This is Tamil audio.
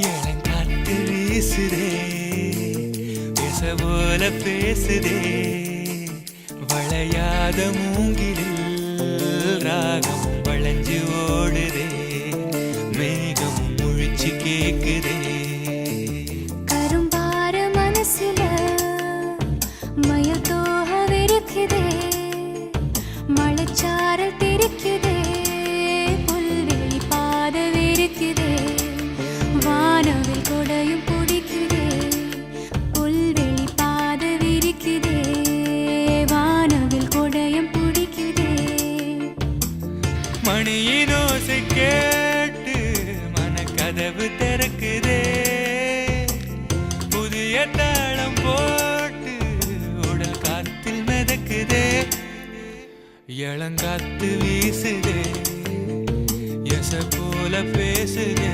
இளங்காத்து வீசுதே பேச போல பேசுதே வளையாத மூங்கிலில் ராகம் வளைஞ்சு ஓடுதே மேகம் முழிச்சு கேக்குதே கரும்பார மனசுல மயத்தோக விருக்குதே மழைச்சாரல் தெரிக்குதே புல்வெளி பாத விருக்குதே வானவில் கொடையும் பிடிக்குதே புல்வெளி பாத விரிக்குதே வானவில் கொடையும் பிடிக்குதே மணியின் ஓசை கேட்டு மனக்கதவு திறக்குதே புதிய தாளம் போட்டு உடல் காத்தில் மிதக்குதே இளங்காத்து வீசுதே எச போல பேசுதே